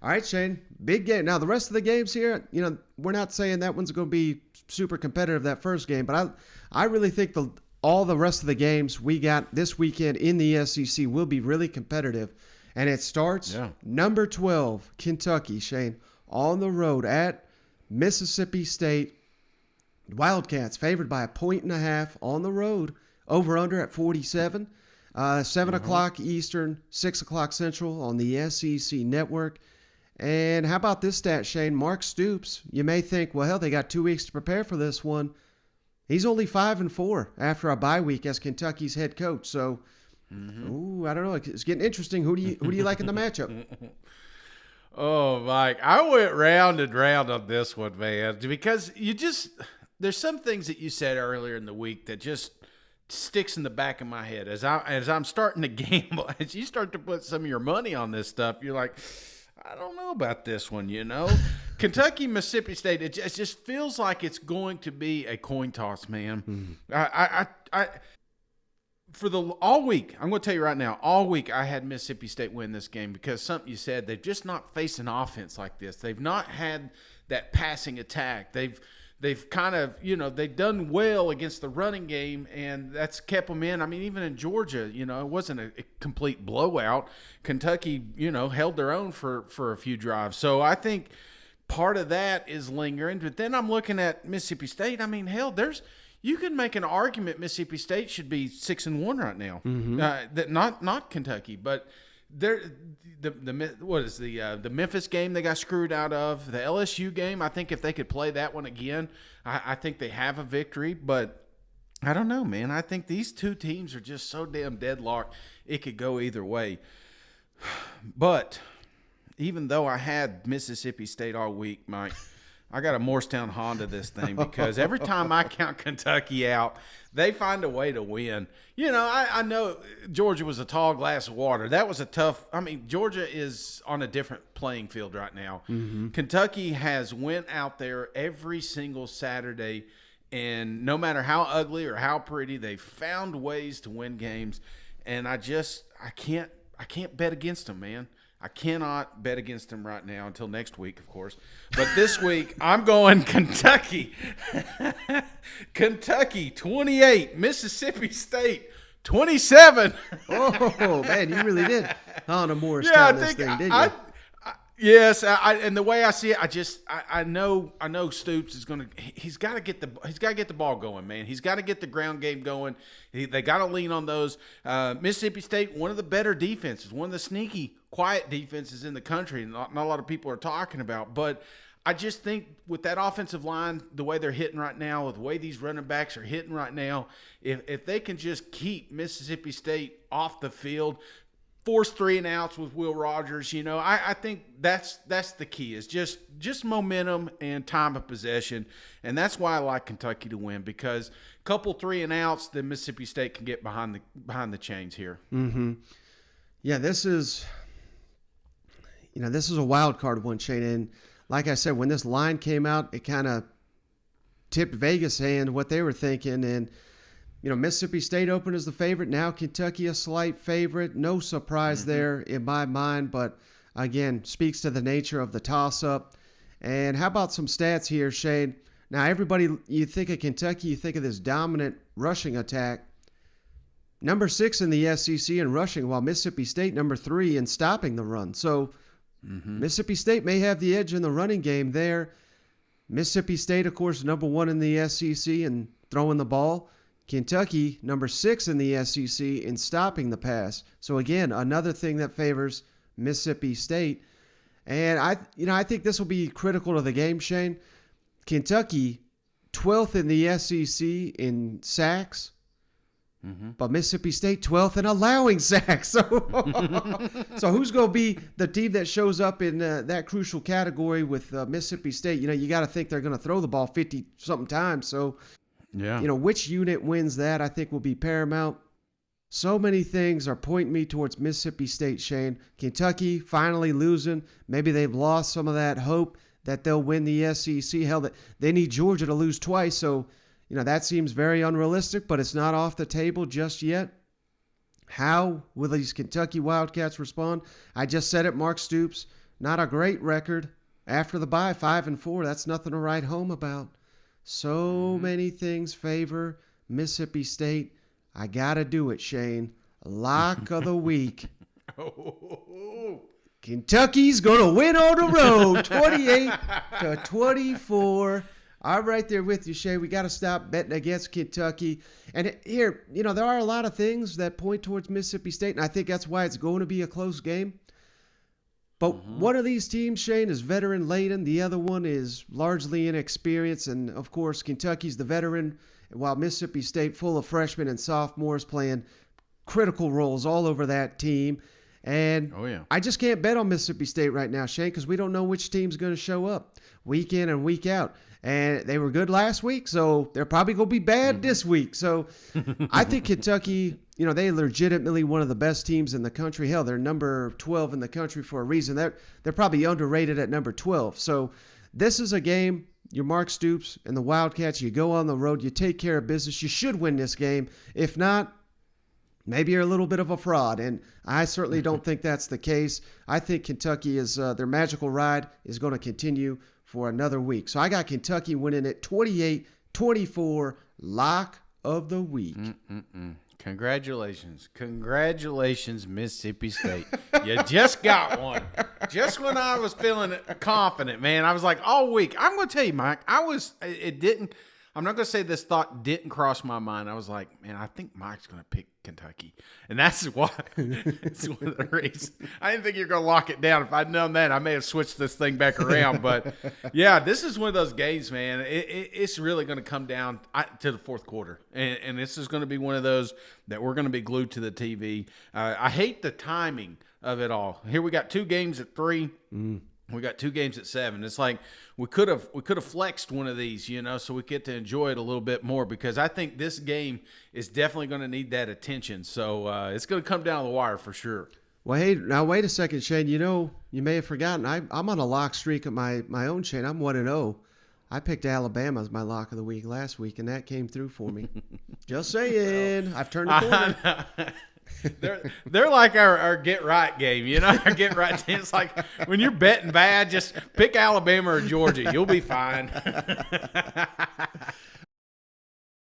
All right, Shane, big game. Now, the rest of the games here, we're not saying that one's going to be super competitive, that first game, but I really think all the rest of the games we got this weekend in the SEC will be really competitive. And it starts number 12, Kentucky, Shane, on the road at Mississippi State. Wildcats favored by 1.5 on the road, over under at 47. 7 o'clock Eastern, 6 o'clock Central on the SEC Network. And how about this stat, Shane? Mark Stoops, you may think, well, hell, they got 2 weeks to prepare for this one. He's only 5-4 after a bye week as Kentucky's head coach. So, I don't know. It's getting interesting. Who do you like in the matchup? Oh, Mike, I went round and round on this one, man, because there's some things that you said earlier in the week that just sticks in the back of my head as I'm starting to gamble. As you start to put some of your money on this stuff, you're like, I don't know about this one, Kentucky, Mississippi State, it just feels like it's going to be a coin toss, man. For all week, I'm going to tell you right now, all week I had Mississippi State win this game because something you said, they've just not faced an offense like this. They've not had that passing attack. They've kind of, they've done well against the running game, and that's kept them in. I mean, even in Georgia, it wasn't a complete blowout. Kentucky, held their own for a few drives. So I think part of that is lingering. But then I'm looking at Mississippi State. I mean, hell, you can make an argument Mississippi State should be 6-1 right now. That not Kentucky, but the Memphis game they got screwed out of, the LSU game. I think if they could play that one again, I think they have a victory. But I don't know, man. I think these two teams are just so damn deadlocked. It could go either way. But even though I had Mississippi State all week, Mike, I got a Morristown Honda this thing because every time I count Kentucky out, they find a way to win. I know Georgia was a tall glass of water. That was a tough – Georgia is on a different playing field right now. Kentucky has went out there every single Saturday, and no matter how ugly or how pretty, they found ways to win games. And I can't bet against them, man. I cannot bet against them right now until next week, of course. But this week, I'm going Kentucky. Kentucky, 28. Mississippi State, 27. Oh, man, you really did on a Morristown this thing, didn't you? Yes, and the way I see it, I know Stoops is going to. He's got to get the ball going, man. He's got to get the ground game going. They got to lean on those. Mississippi State, one of the better defenses, one of the sneaky, quiet defenses in the country. Not a lot of people are talking about, but I just think with that offensive line, the way they're hitting right now, with the way these running backs are hitting right now, if they can just keep Mississippi State off the field. Force 3 and outs with Will Rogers, I think that's the key is just momentum and time of possession, and that's why I like Kentucky to win because a couple 3 and outs, then Mississippi State can get behind the chains here. Yeah, this is a wild card one, Shane, and like I said, when this line came out, it kind of tipped Vegas' hand what they were thinking, and Mississippi State opened as the favorite. Now Kentucky a slight favorite. No surprise there in my mind, but again, speaks to the nature of the toss-up. And how about some stats here, Shane? Now, everybody, you think of Kentucky, you think of this dominant rushing attack. Number 6 in the SEC in rushing, while Mississippi State number 3 in stopping the run. So Mississippi State may have the edge in the running game there. Mississippi State, of course, number 1 in the SEC in throwing the ball. Kentucky, number 6 in the SEC in stopping the pass. So again, another thing that favors Mississippi State. And I think this will be critical to the game, Shane. Kentucky, 12th in the SEC in sacks, but Mississippi State 12th in allowing sacks. So who's going to be the team that shows up in that crucial category with Mississippi State? You got to think they're going to throw the ball 50-something times. So yeah. Which unit wins that, I think, will be paramount. So many things are pointing me towards Mississippi State, Shane. Kentucky finally losing. Maybe they've lost some of that hope that they'll win the SEC. Hell, they need Georgia to lose twice, so that seems very unrealistic, but it's not off the table just yet. How will these Kentucky Wildcats respond? I just said it, Mark Stoops. Not a great record. After the bye, 5-4. That's nothing to write home about. So many things favor Mississippi State. I got to do it, Shane. Lock of the week. Kentucky's going to win on the road, 28-24. I'm right there with you, Shane. We got to stop betting against Kentucky. And here, there are a lot of things that point towards Mississippi State, and I think that's why it's going to be a close game. But one of these teams, Shane, is veteran-laden. The other one is largely inexperienced. And, of course, Kentucky's the veteran, while Mississippi State full of freshmen and sophomores playing critical roles all over that team. And I just can't bet on Mississippi State right now, Shane, because we don't know which team's going to show up week in and week out. And they were good last week, so they're probably going to be bad this week. So I think Kentucky, they're legitimately one of the best teams in the country. Hell, they're number 12 in the country for a reason. They're probably underrated at number 12. So this is a game, you're Mark Stoops and the Wildcats. You go on the road. You take care of business. You should win this game. If not, maybe you're a little bit of a fraud, and I certainly don't think that's the case. I think Kentucky is their magical ride is going to continue for another week. So I got Kentucky winning it 28-24, lock of the week. Congratulations. Congratulations, Mississippi State. You just got one. Just when I was feeling confident, man, I was like, all week. I'm going to tell you, Mike, I'm not going to say this thought didn't cross my mind. I was like, man, I think Mike's going to pick Kentucky. And that's why. It's one of the reasons. I didn't think you were going to lock it down. If I'd known that, I may have switched this thing back around. But, yeah, this is one of those games, man. It's really going to come down to the fourth quarter. And this is going to be one of those that we're going to be glued to the TV. I hate the timing of it all. Here we got 2 games at 3. We got 2 games at 7. It's like we could have flexed one of these, so we get to enjoy it a little bit more, because I think this game is definitely going to need that attention. So it's going to come down the wire for sure. Well, hey, now wait a second, Shane. You may have forgotten. I'm on a lock streak of my own, Shane. I'm 1-0. I picked Alabama as my lock of the week last week, and that came through for me. Just saying. I've turned the corner. They're like our get right game, our get right team. It's like when you're betting bad, just pick Alabama or Georgia. You'll be fine.